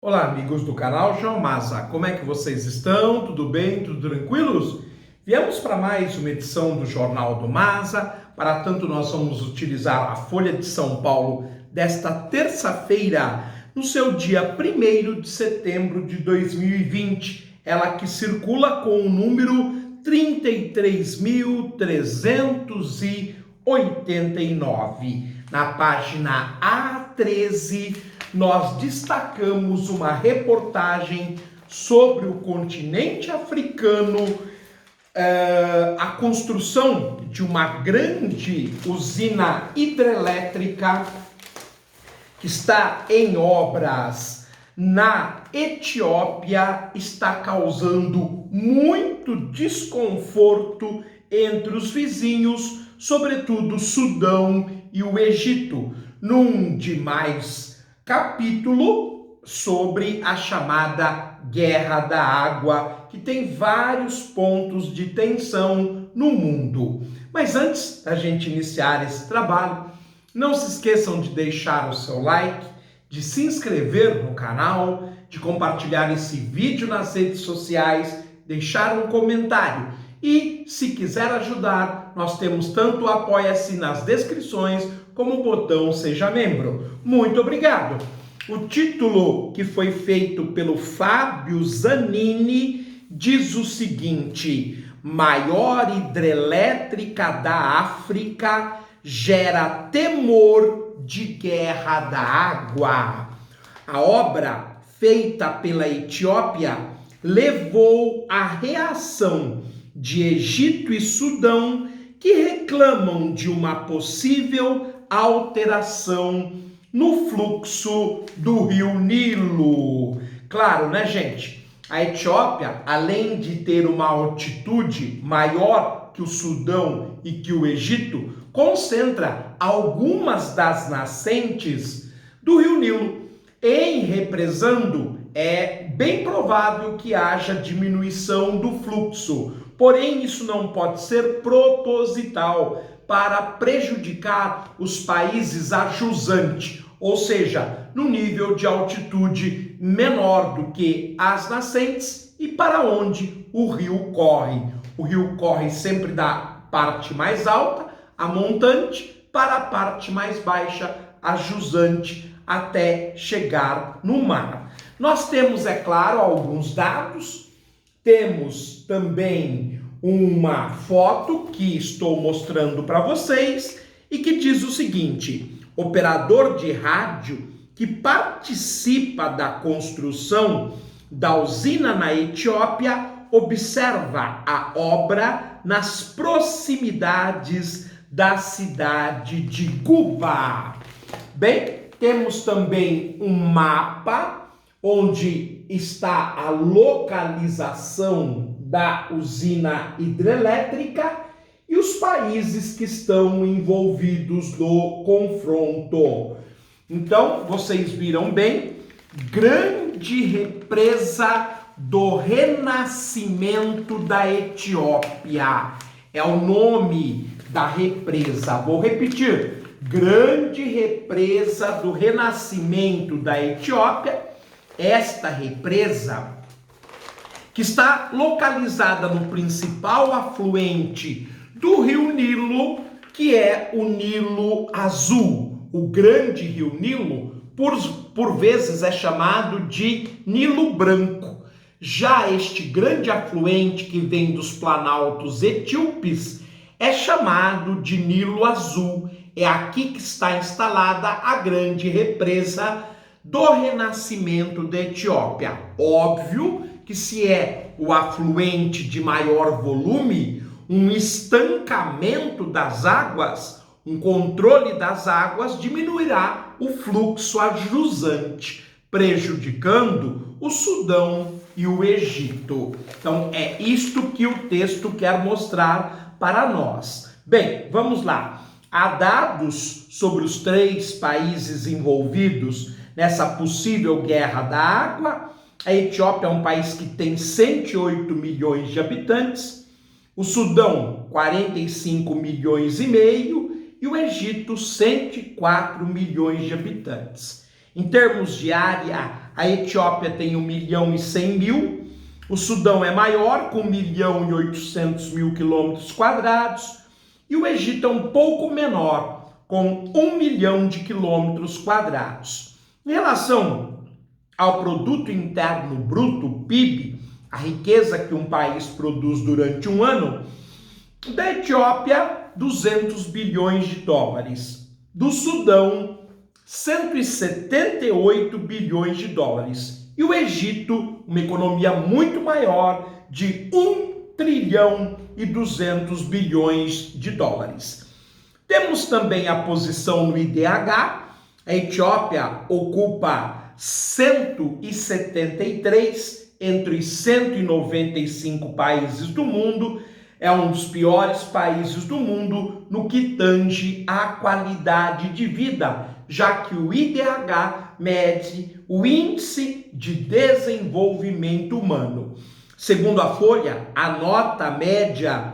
Olá, amigos do canal João Maza, como é que vocês estão? Tudo bem? Tudo tranquilos? Viemos para mais uma edição do Jornal do Maza. Para tanto, nós vamos utilizar a Folha de São Paulo desta terça-feira, no seu dia 1º de setembro de 2020. Ela que circula com o número 33.389. Na página A13, nós destacamos uma reportagem sobre o continente africano, a construção de uma grande usina hidrelétrica que está em obras na Etiópia, está causando muito desconforto entre os vizinhos, sobretudo o Sudão e o Egito, num demais capítulo sobre a chamada Guerra da Água, que tem vários pontos de tensão no mundo. Mas antes da gente iniciar esse trabalho, não se esqueçam de deixar o seu like, de se inscrever no canal, de compartilhar esse vídeo nas redes sociais, deixar um comentário. E, se quiser ajudar, nós temos tanto o Apoia-se nas descrições, como o botão Seja Membro. Muito obrigado! O título que foi feito pelo Fábio Zanini diz o seguinte: maior hidrelétrica da África gera temor de guerra da água. A obra, feita pela Etiópia, levou à reação de Egito e Sudão, que reclamam de uma possível alteração no fluxo do rio Nilo. Claro, né, gente? A Etiópia, além de ter uma altitude maior que o Sudão e que o Egito, concentra algumas das nascentes do rio Nilo. Em represando, é bem provável que haja diminuição do fluxo. Porém, isso não pode ser proposital para prejudicar os países a jusante, ou seja, no nível de altitude menor do que as nascentes e para onde o rio corre. O rio corre sempre da parte mais alta, a montante, para a parte mais baixa, a jusante, até chegar no mar. Nós temos, é claro, alguns dados. Temos também uma foto que estou mostrando para vocês e que diz o seguinte: operador de rádio que participa da construção da usina na Etiópia observa a obra nas proximidades da cidade de Guba. Bem, temos também um mapa onde está a localização da usina hidrelétrica e os países que estão envolvidos no confronto. Então, vocês viram bem, grande represa do renascimento da Etiópia. É o nome da represa. Vou repetir. Grande represa do renascimento da Etiópia. Esta represa, que está localizada no principal afluente do rio Nilo, que é o Nilo Azul. O grande rio Nilo, por vezes, é chamado de Nilo Branco. Já este grande afluente que vem dos planaltos etíopes é chamado de Nilo Azul. É aqui que está instalada a grande represa do renascimento da Etiópia. Óbvio que se é o afluente de maior volume, um estancamento das águas, um controle das águas diminuirá o fluxo ajusante, prejudicando o Sudão e o Egito. Então é isto que o texto quer mostrar para nós. Bem, vamos lá. Há dados sobre os 3 países envolvidos nessa possível guerra da água. A Etiópia é um país que tem 108 milhões de habitantes, o Sudão 45 milhões e meio e o Egito 104 milhões de habitantes. Em termos de área, A Etiópia tem 1.100.000, o Sudão é maior, com 1.800.000 quilômetros quadrados, e o Egito é um pouco menor, com 1 milhão de quilômetros quadrados. Em relação ao Produto Interno Bruto, PIB, a riqueza que um país produz durante um ano, da Etiópia, 200 bilhões de dólares. Do Sudão, 178 bilhões de dólares. E o Egito, uma economia muito maior, de 1 trilhão e 200 bilhões de dólares. Temos também a posição no IDH. A Etiópia ocupa 173 entre os 195 países do mundo. É um dos piores países do mundo no que tange à qualidade de vida, já que o IDH mede o Índice de Desenvolvimento Humano. Segundo a Folha, a nota média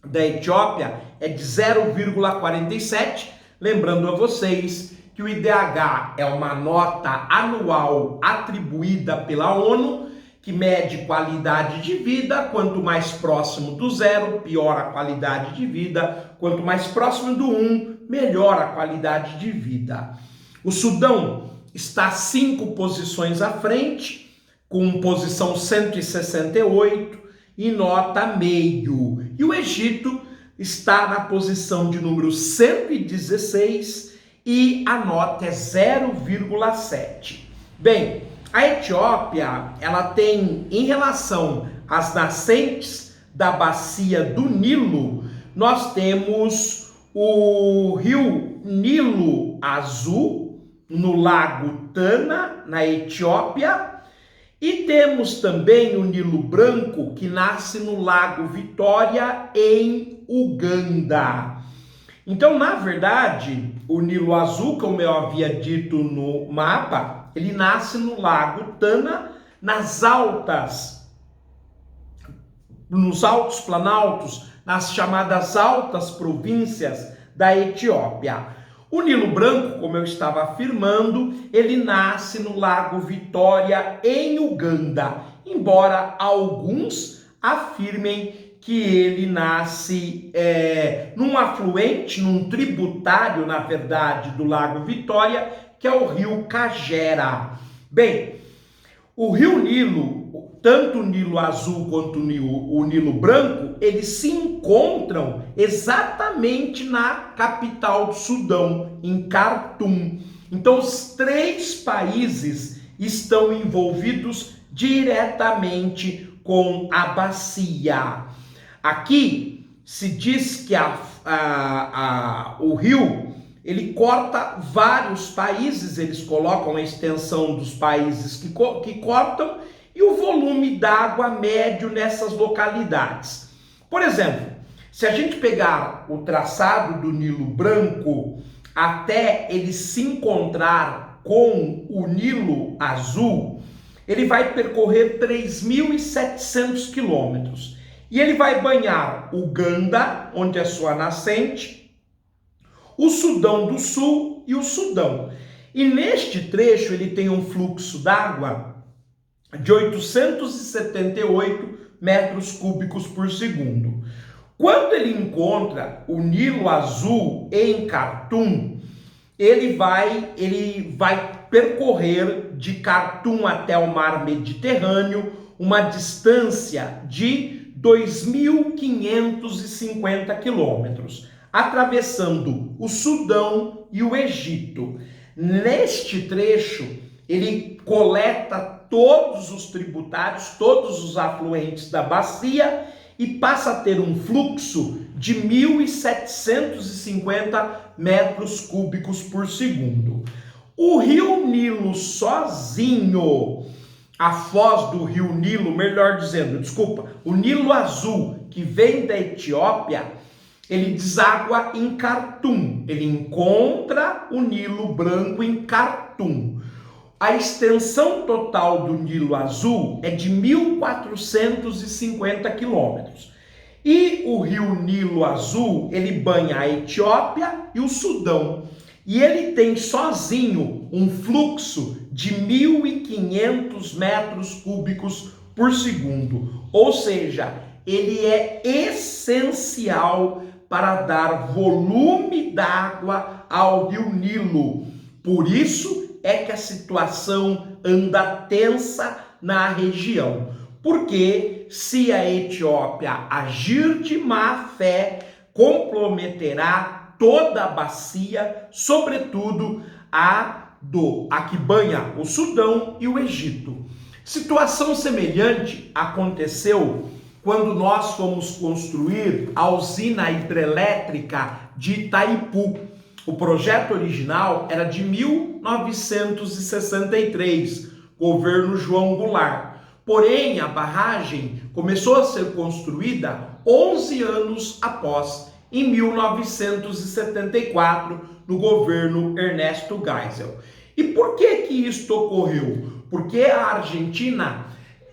da Etiópia é de 0,47, lembrando a vocês que o IDH é uma nota anual atribuída pela ONU, que mede qualidade de vida. Quanto mais próximo do zero, pior a qualidade de vida. Quanto mais próximo do 1, melhor a qualidade de vida. O Sudão está 5 posições à frente, com posição 168 e nota meio. E o Egito está na posição de número 116 e a nota é 0,7. Bem, a Etiópia, ela tem, em relação às nascentes da bacia do Nilo, nós temos o rio Nilo Azul, no lago Tana, na Etiópia, e temos também o Nilo Branco, que nasce no lago Vitória, em Uganda. Então, na verdade, o Nilo Azul, como eu havia dito no mapa, ele nasce no lago Tana, nos altos planaltos, nas chamadas altas províncias da Etiópia. O Nilo Branco, como eu estava afirmando, ele nasce no lago Vitória, em Uganda, embora alguns afirmem que ele nasce num afluente, num tributário, na verdade, do lago Vitória, que é o rio Kagera. Bem, o rio Nilo, tanto o Nilo Azul quanto o Nilo Branco, eles se encontram exatamente na capital do Sudão, em Khartoum. Então, os 3 países estão envolvidos diretamente com a bacia. Aqui se diz que o rio, ele corta vários países, eles colocam a extensão dos países que cortam e o volume d'água médio nessas localidades. Por exemplo, se a gente pegar o traçado do Nilo Branco até ele se encontrar com o Nilo Azul, ele vai percorrer 3.700 quilômetros. E ele vai banhar Uganda, onde é sua nascente, o Sudão do Sul e o Sudão. E neste trecho ele tem um fluxo d'água de 878 metros cúbicos por segundo. Quando ele encontra o Nilo Azul em Khartoum, ele vai percorrer de Khartoum até o mar Mediterrâneo uma distância de 2.550 quilômetros, atravessando o Sudão e o Egito. Neste trecho, ele coleta todos os tributários, todos os afluentes da bacia e passa a ter um fluxo de 1.750 metros cúbicos por segundo. O rio Nilo sozinho, a foz do rio Nilo, o Nilo Azul, que vem da Etiópia, ele deságua em Khartoum, ele encontra o Nilo Branco em Khartoum. A extensão total do Nilo Azul é de 1.450 quilômetros. E o rio Nilo Azul, ele banha a Etiópia e o Sudão. e ele tem sozinho um fluxo de 1.500 metros cúbicos por segundo, ou seja, ele é essencial para dar volume d'água ao Rio Nilo. Por isso é que a situação anda tensa na região, porque se a Etiópia agir de má fé, comprometerá toda a bacia, sobretudo a que banha o Sudão e o Egito. Situação semelhante aconteceu quando nós fomos construir a usina hidrelétrica de Itaipu. O projeto original era de 1963, governo João Goulart. Porém, a barragem começou a ser construída 11 anos após, em 1974, no governo Ernesto Geisel. E por que isto ocorreu? Porque a Argentina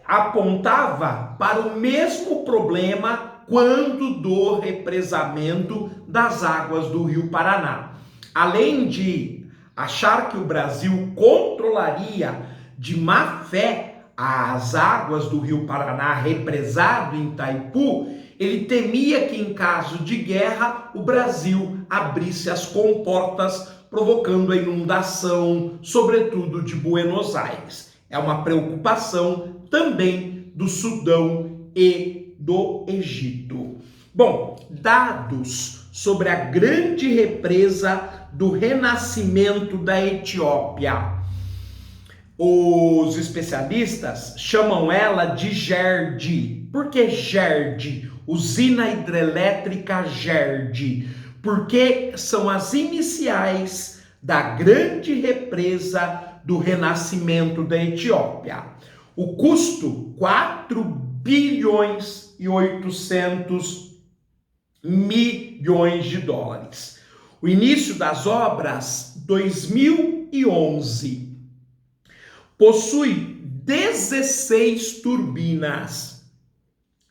apontava para o mesmo problema quando do represamento das águas do Rio Paraná. Além de achar que o Brasil controlaria de má fé as águas do Rio Paraná represado em Itaipu, ele temia que em caso de guerra o Brasil abrisse as comportas, provocando a inundação, sobretudo de Buenos Aires. É uma preocupação também do Sudão e do Egito. Bom, dados sobre a grande represa do renascimento da Etiópia. Os especialistas chamam ela de GERD. Por que GERD? Usina Hidrelétrica GERD. Porque são as iniciais da grande represa do renascimento da Etiópia. O custo, 4 bilhões e 800 milhões de dólares. O início das obras, 2011. Possui 16 turbinas.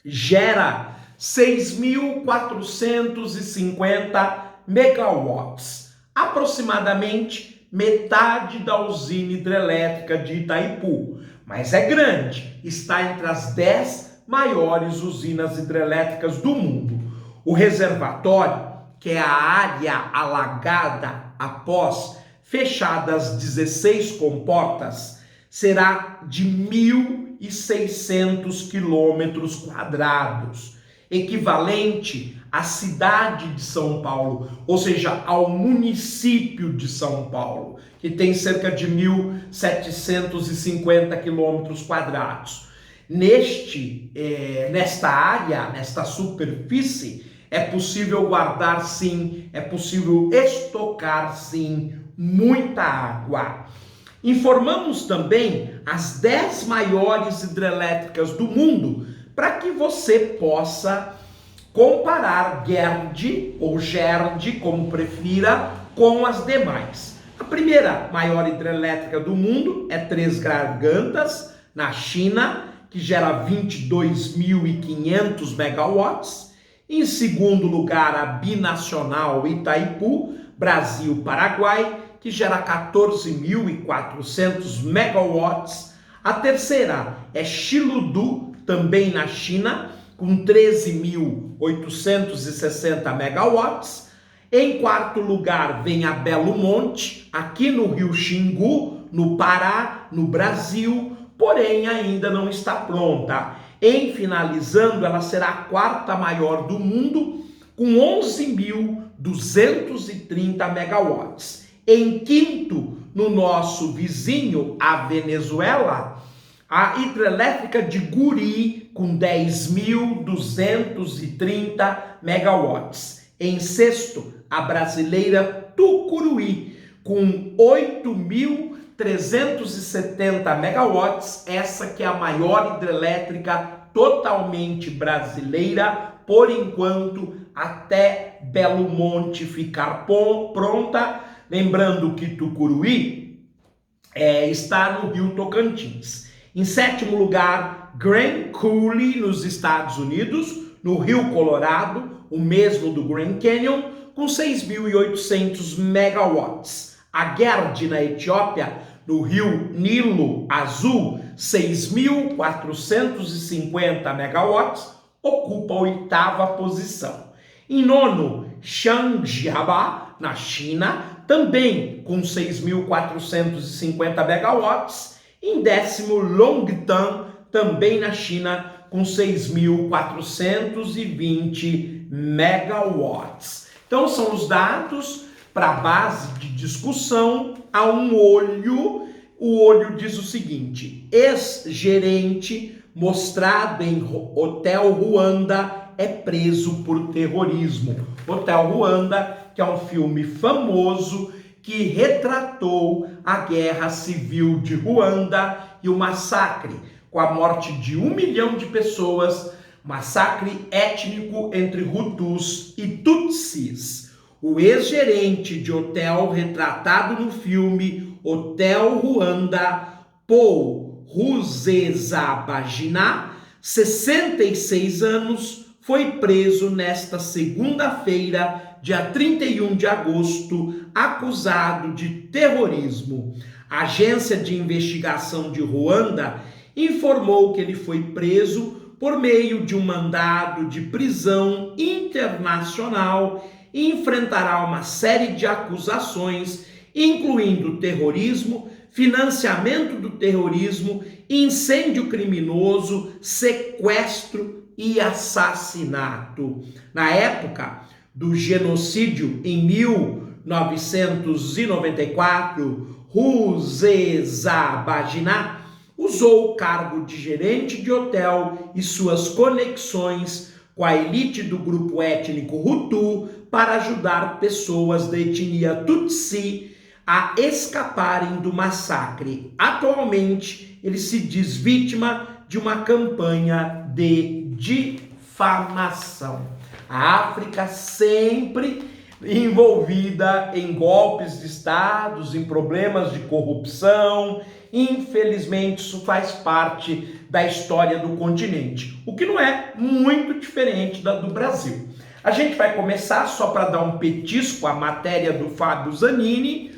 Gera 6.450 megawatts. Aproximadamente metade da usina hidrelétrica de Itaipu. Mas é grande, está entre as 10 maiores usinas hidrelétricas do mundo. O reservatório, que é a área alagada após fechadas 16 comportas, será de 1.600 quilômetros quadrados, equivalente à cidade de São Paulo, ou seja, ao município de São Paulo, que tem cerca de 1.750 quilômetros quadrados. Nesta área, nesta superfície, é possível guardar sim, é possível estocar sim muita água. Informamos também as 10 maiores hidrelétricas do mundo para que você possa comparar GERD ou GERD, como prefira, com as demais. A primeira maior hidrelétrica do mundo é Três Gargantas, na China, que gera 22.500 megawatts. Em segundo lugar, a binacional Itaipu, Brasil-Paraguai, que gera 14.400 megawatts. A terceira é Xiludu, também na China, com 13.860 megawatts. Em quarto lugar vem a Belo Monte, aqui no Rio Xingu, no Pará, no Brasil, porém ainda não está pronta. Em finalizando, ela será a quarta maior do mundo, com 11.230 megawatts. Em quinto, no nosso vizinho, a Venezuela, a hidrelétrica de Guri, com 10.230 megawatts. Em sexto, a brasileira Tucuruí, com 8.370 megawatts, essa que é a maior hidrelétrica totalmente brasileira, por enquanto, até Belo Monte ficar pronta. Lembrando que Tucuruí está no Rio Tocantins. Em sétimo lugar, Grand Coulee, nos Estados Unidos, no Rio Colorado, o mesmo do Grand Canyon, com 6.800 megawatts. A Gerd, na Etiópia, no rio Nilo Azul, 6.450 megawatts, ocupa a 8ª posição. Em nono, Xiangjiaba, na China, também com 6.450 megawatts. Em décimo, Longtan, também na China, com 6.420 megawatts. Então, são os dados para a base de discussão a um olho. O olho diz o seguinte: ex-gerente mostrado em Hotel Ruanda é preso por terrorismo. Hotel Ruanda, que é um filme famoso que retratou a guerra civil de Ruanda e o massacre, com a morte de 1 milhão de pessoas, massacre étnico entre Hutus e Tutsis. O ex-gerente de hotel retratado no filme Hotel Ruanda, Paul Rusesabagina, 66 anos, foi preso nesta segunda-feira, dia 31 de agosto, acusado de terrorismo. A Agência de Investigação de Ruanda informou que ele foi preso por meio de um mandado de prisão internacional e enfrentará uma série de acusações, incluindo terrorismo, financiamento do terrorismo, incêndio criminoso, sequestro e assassinato. Na época do genocídio, em 1994, Rusesabagina usou o cargo de gerente de hotel e suas conexões com a elite do grupo étnico Hutu para ajudar pessoas da etnia Tutsi a escaparem do massacre. Atualmente, ele se diz vítima de uma campanha de difamação. A África sempre envolvida em golpes de estados, em problemas de corrupção. Infelizmente, isso faz parte da história do continente, o que não é muito diferente da do Brasil. A gente vai começar, só para dar um petisco, a matéria do Fábio Zanini.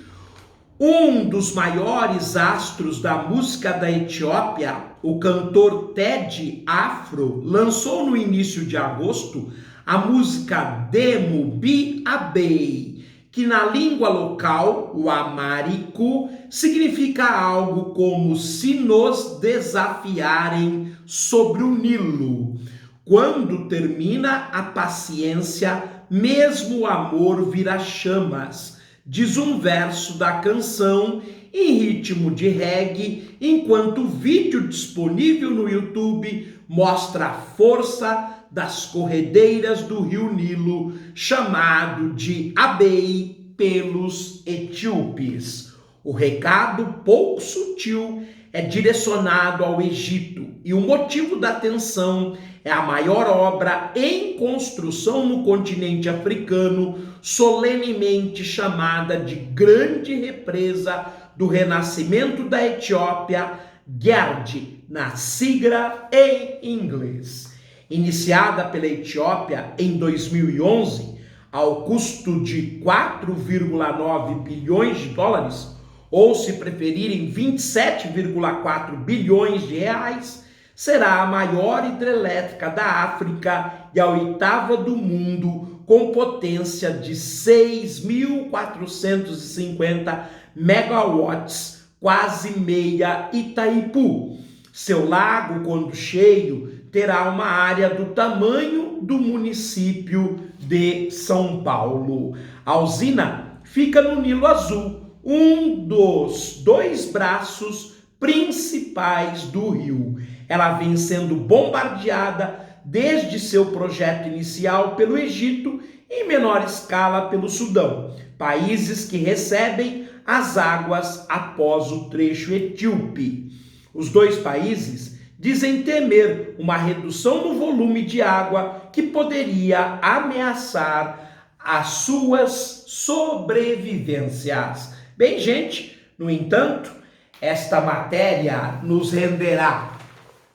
Um dos maiores astros da música da Etiópia, o cantor Ted Afro, lançou no início de agosto a música Demo Bi Abei, que na língua local, o amárico, significa algo como se nos desafiarem sobre o Nilo. Quando termina a paciência, mesmo o amor vira chamas, diz um verso da canção em ritmo de reggae, enquanto o vídeo disponível no YouTube mostra a força das corredeiras do rio Nilo, chamado de Abei pelos etíopes. O recado, pouco sutil, é direcionado ao Egito, e o motivo da tensão é a maior obra em construção no continente africano, solenemente chamada de Grande Represa do Renascimento da Etiópia, Gerd, na sigla em inglês. Iniciada pela Etiópia em 2011, ao custo de 4,9 bilhões de dólares, ou se preferirem 27,4 bilhões de reais, será a maior hidrelétrica da África e a 8ª do mundo, com potência de 6.450 megawatts, quase meia Itaipu. Seu lago, quando cheio, terá uma área do tamanho do município de São Paulo. A usina fica no Nilo Azul, um dos 2 braços principais do rio. Ela vem sendo bombardeada desde seu projeto inicial pelo Egito e em menor escala pelo Sudão, países que recebem as águas após o trecho etíope. Os 2 países dizem temer uma redução no volume de água que poderia ameaçar as suas sobrevivências. Bem, gente, no entanto, esta matéria nos renderá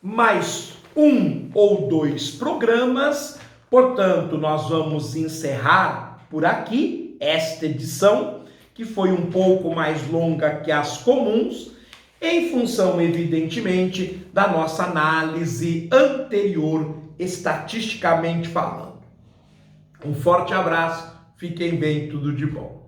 mais 1 ou 2 programas Portanto, nós vamos encerrar por aqui esta edição, que foi um pouco mais longa que as comuns, em função, evidentemente, da nossa análise anterior, estatisticamente falando. Um forte abraço, fiquem bem, tudo de bom.